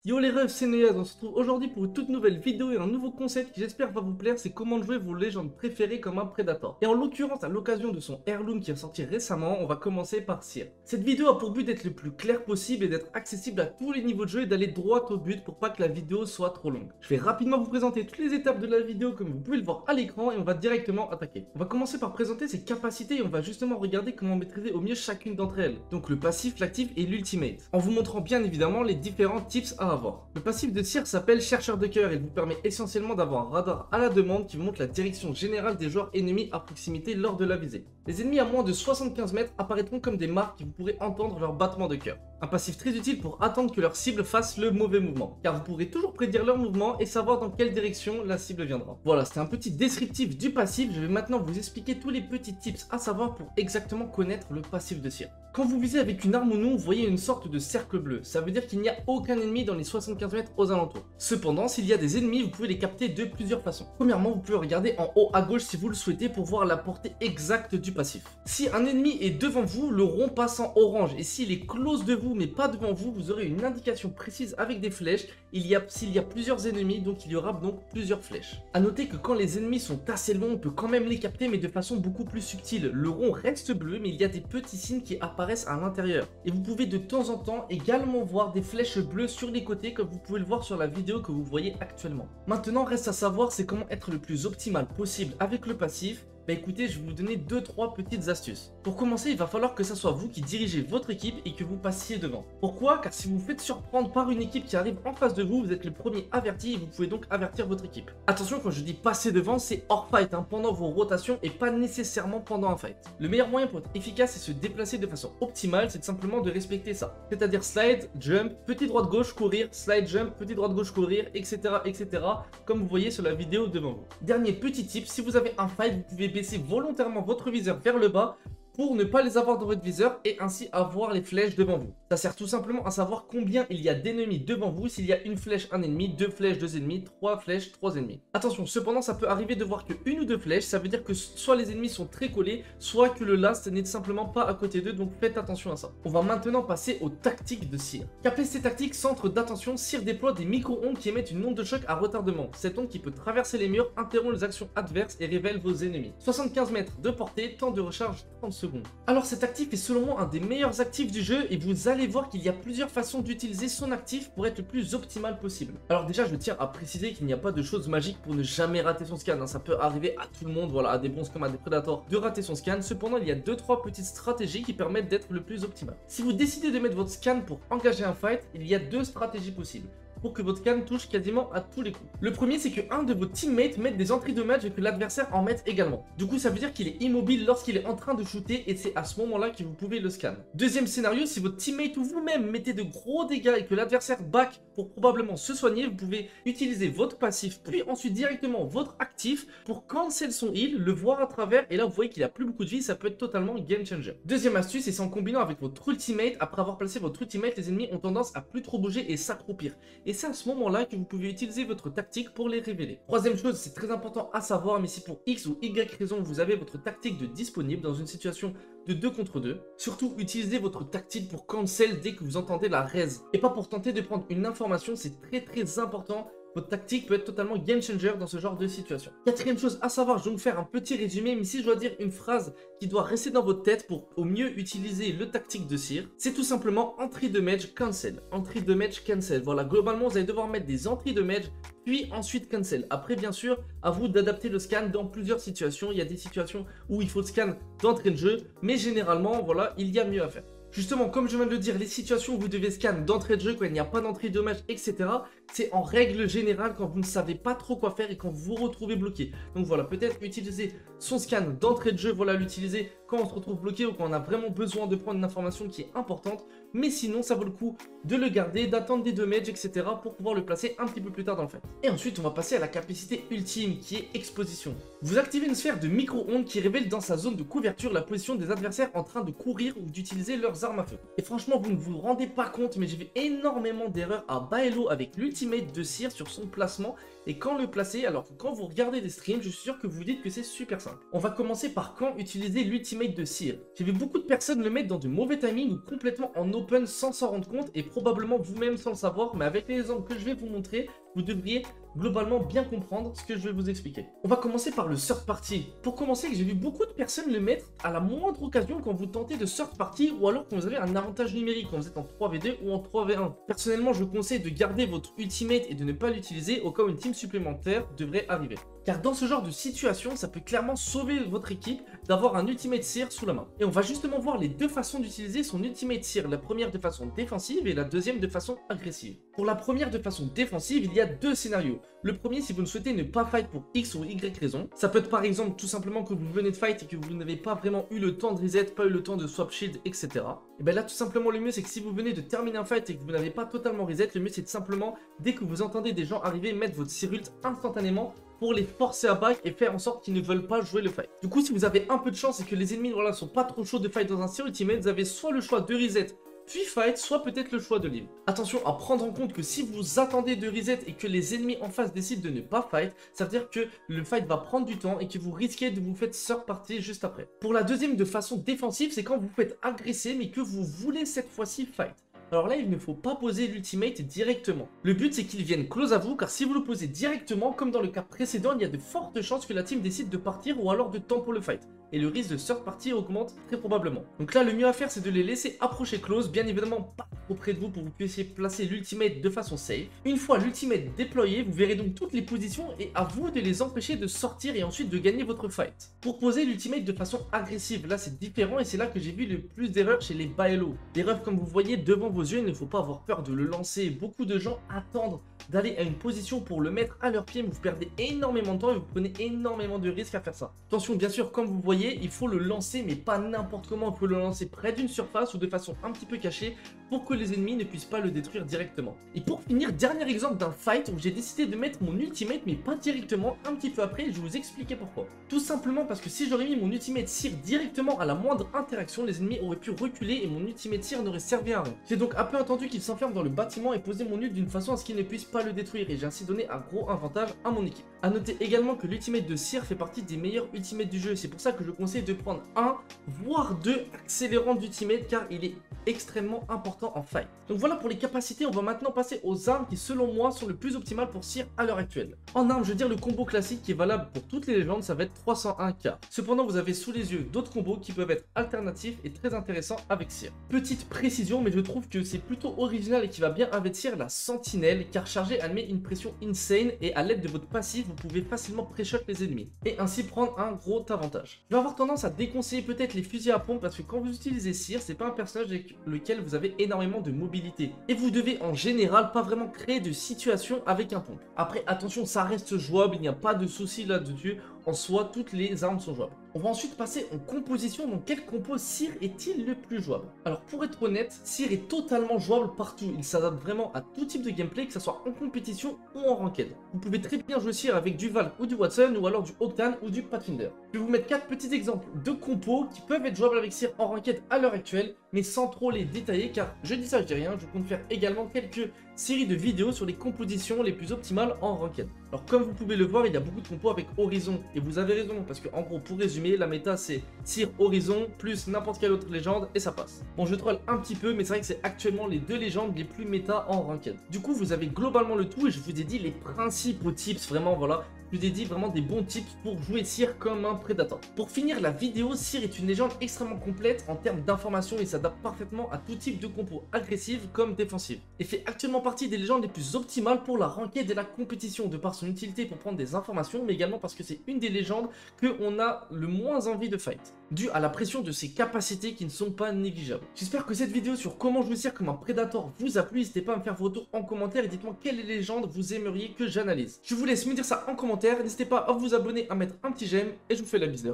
Yo les refs, c'est Néaz, on se retrouve aujourd'hui pour une toute nouvelle vidéo et un nouveau concept qui j'espère va vous plaire, c'est comment jouer vos légendes préférées comme un Predator. Et en l'occurrence, à l'occasion de son Heirloom qui est sorti récemment, on va commencer par Seer. Cette vidéo a pour but d'être le plus clair possible et d'être accessible à tous les niveaux de jeu et d'aller droit au but pour pas que la vidéo soit trop longue. Je vais rapidement vous présenter toutes les étapes de la vidéo comme vous pouvez le voir à l'écran et on va directement attaquer. On va commencer par présenter ses capacités et on va justement regarder comment maîtriser au mieux chacune d'entre elles. Donc le passif, l'actif et l'ultimate. En vous montrant bien évidemment les différents tips à avoir. Le passif de tir s'appelle chercheur de cœur et vous permet essentiellement d'avoir un radar à la demande qui vous montre la direction générale des joueurs ennemis à proximité lors de la visée. Les ennemis à moins de 75 mètres apparaîtront comme des marques et vous pourrez entendre leur battement de cœur. Un passif très utile pour attendre que leur cible fasse le mauvais mouvement, car vous pourrez toujours prédire leur mouvement et savoir dans quelle direction la cible viendra. Voilà, c'était un petit descriptif du passif, je vais maintenant vous expliquer tous les petits tips à savoir pour exactement connaître le passif de tir. Quand vous visez avec une arme ou non, vous voyez une sorte de cercle bleu, ça veut dire qu'il n'y a aucun ennemi dans les 75 mètres aux alentours. Cependant, s'il y a des ennemis, vous pouvez les capter de plusieurs façons. Premièrement, vous pouvez regarder en haut à gauche si vous le souhaitez pour voir la portée exacte du passif. Si un ennemi est devant vous, le rond passe en orange et s'il est close de vous mais pas devant vous, vous aurez une indication précise avec des flèches. S'il y a plusieurs ennemis, donc il y aura donc plusieurs flèches. A noter que quand les ennemis sont assez loin, on peut quand même les capter mais de façon beaucoup plus subtile. Le rond reste bleu mais il y a des petits signes qui apparaissent à l'intérieur. Et vous pouvez de temps en temps également voir des flèches bleues sur les côtés comme vous pouvez le voir sur la vidéo que vous voyez actuellement. Maintenant reste à savoir c'est comment être le plus optimal possible avec le passif. Bah écoutez, je vais vous donner 2-3 petites astuces. Pour commencer, il va falloir que ce soit vous qui dirigez votre équipe et que vous passiez devant. Pourquoi? Car si vous vous faites surprendre par une équipe qui arrive en face de vous, vous êtes le premier averti et vous pouvez donc avertir votre équipe. Attention, quand je dis passer devant, c'est hors fight, pendant vos rotations et pas nécessairement pendant un fight. Le meilleur moyen pour être efficace et se déplacer de façon optimale, c'est simplement de respecter ça. C'est-à-dire slide, jump, petit droite gauche, courir, slide, jump, petit droite gauche, courir, etc. etc. comme vous voyez sur la vidéo devant vous. Dernier petit tip, si vous avez un fight, vous pouvez baisser volontairement votre viseur vers le bas pour ne pas les avoir dans votre viseur et ainsi avoir les flèches devant vous. Ça sert tout simplement à savoir combien il y a d'ennemis devant vous. S'il y a une flèche, un ennemi, deux flèches, deux ennemis, trois flèches, trois ennemis. Attention, cependant, ça peut arriver de voir que une ou deux flèches, ça veut dire que soit les ennemis sont très collés, soit que le last n'est simplement pas à côté d'eux, donc faites attention à ça. On va maintenant passer aux tactiques de Seer. Capter ces tactiques, centre d'attention, Seer déploie des micro-ondes qui émettent une onde de choc à retardement. Cette onde qui peut traverser les murs, interrompt les actions adverses et révèle vos ennemis. 75 mètres de portée, temps de recharge 30 secondes. Alors cet actif est selon moi un des meilleurs actifs du jeu et vous allez voir qu'il y a plusieurs façons d'utiliser son actif pour être le plus optimal possible. Alors déjà je tiens à préciser qu'il n'y a pas de chose magique pour ne jamais rater son scan, ça peut arriver à tout le monde, voilà, à des bronzes comme à des prédators de rater son scan. Cependant il y a 2-3 petites stratégies qui permettent d'être le plus optimal. Si vous décidez de mettre votre scan pour engager un fight, il y a 2 stratégies possibles pour que votre scan touche quasiment à tous les coups. Le premier, c'est que un de vos teammates mette des entrées de match et que l'adversaire en mette également. Du coup, ça veut dire qu'il est immobile lorsqu'il est en train de shooter et c'est à ce moment-là que vous pouvez le scan. Deuxième scénario, si votre teammate ou vous-même mettez de gros dégâts et que l'adversaire back pour probablement se soigner, vous pouvez utiliser votre passif puis ensuite directement votre actif pour cancel son heal, le voir à travers et là vous voyez qu'il a plus beaucoup de vie, ça peut être totalement game changer. Deuxième astuce, et c'est en combinant avec votre ultimate. Après avoir placé votre ultimate, les ennemis ont tendance à plus trop bouger et s'accroupir. Et c'est à ce moment-là que vous pouvez utiliser votre tactique pour les révéler. Troisième chose, c'est très important à savoir, mais si pour X ou Y raison vous avez votre tactique de disponible dans une situation de 2 contre 2, surtout utilisez votre tactique pour cancel dès que vous entendez la raise. Et pas pour tenter de prendre une information, c'est très important. Votre tactique peut être totalement game changer dans ce genre de situation. Quatrième chose à savoir, je vais vous faire un petit résumé, mais si je dois dire une phrase qui doit rester dans votre tête pour au mieux utiliser le tactique de Seer, c'est tout simplement entry de match cancel. Entry de match cancel. Voilà, globalement vous allez devoir mettre des entries de match puis ensuite cancel. Après bien sûr, à vous d'adapter le scan dans plusieurs situations. Il y a des situations où il faut le scan d'entrée de jeu, mais généralement voilà, il y a mieux à faire. Justement, comme je viens de le dire, les situations où vous devez scan d'entrée de jeu, quand il n'y a pas d'entrée de match, etc., c'est en règle générale quand vous ne savez pas trop quoi faire et quand vous vous retrouvez bloqué. Donc voilà, peut-être utiliser son scan d'entrée de jeu, voilà, l'utiliser quand on se retrouve bloqué ou quand on a vraiment besoin de prendre une information qui est importante. Mais sinon, ça vaut le coup de le garder, d'attendre des damages, etc. pour pouvoir le placer un petit peu plus tard dans le fight. Et ensuite, on va passer à la capacité ultime qui est exposition. Vous activez une sphère de micro-ondes qui révèle dans sa zone de couverture la position des adversaires en train de courir ou d'utiliser leurs armes à feu. Et franchement, vous ne vous rendez pas compte, mais j'ai vu énormément d'erreurs à bas elo avec l'ultimate l'ultimate de Seer sur son placement et quand le placer, alors que quand vous regardez des streams, je suis sûr que vous dites que c'est super simple. On va commencer par quand utiliser l'ultimate de Seer. J'ai vu beaucoup de personnes le mettre dans de mauvais timing ou complètement en open sans s'en rendre compte et probablement vous-même sans le savoir, mais avec les exemples que je vais vous montrer, vous devriez globalement bien comprendre ce que je vais vous expliquer. On va commencer par le third party. Pour commencer, j'ai vu beaucoup de personnes le mettre à la moindre occasion quand vous tentez de third party ou alors quand vous avez un avantage numérique, quand vous êtes en 3v2 ou en 3v1. Personnellement, je vous conseille de garder votre ultimate et de ne pas l'utiliser au cas où une team supplémentaire devrait arriver. Car dans ce genre de situation, ça peut clairement sauver votre équipe d'avoir un ultimate Seer sous la main. Et on va justement voir les deux façons d'utiliser son ultimate Seer, la première de façon défensive et la deuxième de façon agressive. Pour la première de façon défensive, il y a deux scénarios. Le premier, si vous ne souhaitez ne pas fight pour X ou Y raison, ça peut être par exemple tout simplement que vous venez de fight et que vous n'avez pas vraiment eu le temps de reset, pas eu le temps de swap shield, etc. Et bien là, tout simplement, le mieux c'est que si vous venez de terminer un fight et que vous n'avez pas totalement reset, le mieux c'est de simplement, dès que vous entendez des gens arriver, mettre votre Seer ult instantanément pour les forcer à back et faire en sorte qu'ils ne veulent pas jouer le fight. Du coup, si vous avez un peu de chance et que les ennemis voilà, sont pas trop chauds de fight dans un Seer ultimate, vous avez soit le choix de reset puis fight, soit peut-être le choix de live. Attention à prendre en compte que si vous attendez de reset et que les ennemis en face décident de ne pas fight, ça veut dire que le fight va prendre du temps et que vous risquez de vous faire third party juste après. Pour la deuxième de façon défensive, c'est quand vous faites agresser mais que vous voulez cette fois-ci fight. Alors là, il ne faut pas poser l'ultimate directement. Le but, c'est qu'il vienne close à vous, car si vous le posez directement, comme dans le cas précédent, il y a de fortes chances que la team décide de partir ou alors de temps pour le fight. Et le risque de third party augmente très probablement. Donc là, le mieux à faire, c'est de les laisser approcher close, bien évidemment pas trop près de vous pour que vous puissiez placer l'ultimate de façon safe. Une fois l'ultimate déployé, vous verrez donc toutes les positions et à vous de les empêcher de sortir et ensuite de gagner votre fight. Pour poser l'ultimate de façon agressive, là c'est différent et c'est là que j'ai vu le plus d'erreurs chez les Baello. L'erreur, comme vous voyez devant vos yeux, il ne faut pas avoir peur de le lancer. Beaucoup de gens attendent d'aller à une position pour le mettre à leurs pieds, mais vous perdez énormément de temps et vous prenez énormément de risques à faire ça. Attention, bien sûr, comme vous voyez, il faut le lancer, mais pas n'importe comment. Il faut le lancer près d'une surface ou de façon un petit peu cachée pour que les ennemis ne puissent pas le détruire directement. Et pour finir, dernier exemple d'un fight où j'ai décidé de mettre mon ultimate, mais pas directement, un petit peu après, je vais vous expliquer pourquoi. Tout simplement parce que si j'aurais mis mon ultimate Seer directement à la moindre interaction, les ennemis auraient pu reculer et mon ultimate Seer n'aurait servi à rien. J'ai donc un peu entendu qu'il s'enferme dans le bâtiment et poser mon ult d'une façon à ce qu'il ne puisse pas le détruire, et j'ai ainsi donné un gros avantage à mon équipe. A noter également que l'ultimate de Seer fait partie des meilleurs ultimates du jeu, c'est pour ça que je conseille de prendre un voire deux accélérants d'ultimate car il est extrêmement important en fight. Donc voilà pour les capacités, on va maintenant passer aux armes qui selon moi sont le plus optimales pour Seer à l'heure actuelle. En armes, je veux dire le combo classique qui est valable pour toutes les légendes, ça va être 301k. Cependant, vous avez sous les yeux d'autres combos qui peuvent être alternatifs et très intéressants avec Seer. Petite précision, mais je trouve que c'est plutôt original et qui va bien avec Seer, la sentinelle, car chargée elle met une pression insane et à l'aide de votre passif, vous pouvez facilement pré-shot les ennemis et ainsi prendre un gros avantage. Je vais avoir tendance à déconseiller peut-être les fusils à pompe parce que quand vous utilisez Seer, c'est pas un personnage avec lequel vous avez énormément de mobilité et vous devez en général pas vraiment créer de situation avec un pompe. Après attention, ça reste jouable, il n'y a pas de souci là-dessus. En soi, toutes les armes sont jouables. On va ensuite passer en composition. Donc quel compo Seer est-il le plus jouable? Alors pour être honnête, Seer est totalement jouable partout. Il s'adapte vraiment à tout type de gameplay, que ce soit en compétition ou en ranked. Vous pouvez très bien jouer Seer avec du Valk ou du Wattson ou alors du Octane ou du Pathfinder. Je vais vous mettre 4 petits exemples de compos qui peuvent être jouables avec Seer en ranked à l'heure actuelle, mais sans trop les détailler car je dis ça, je dis rien. Je compte faire également quelques séries de vidéos sur les compositions les plus optimales en ranked. Alors comme vous pouvez le voir, il y a beaucoup de compos avec Horizon et vous avez raison parce que en gros pour résumer, la méta c'est Seer Horizon plus n'importe quelle autre légende et ça passe. Bon, je troll un petit peu mais c'est vrai que c'est actuellement les deux légendes les plus méta en ranked. Du coup vous avez globalement le tout et je vous ai dit les principaux tips vraiment voilà. Je vous ai dit vraiment des bons tips pour jouer Seer comme un Predator. Pour finir la vidéo, Seer est une légende extrêmement complète en termes d'informations et s'adapte parfaitement à tout type de compo, agressive comme défensive. Et fait actuellement partie des légendes les plus optimales pour la ranked et la compétition, de par son utilité pour prendre des informations, mais également parce que c'est une des légendes qu'on a le moins envie de fight, dû à la pression de ses capacités qui ne sont pas négligeables. J'espère que cette vidéo sur comment jouer Seer comme un Predator vous a plu. N'hésitez pas à me faire vos retours en commentaire et dites-moi quelle légende vous aimeriez que j'analyse. Je vous laisse me dire ça en commentaire. N'hésitez pas à vous abonner, à mettre un petit j'aime et je vous fais la bise.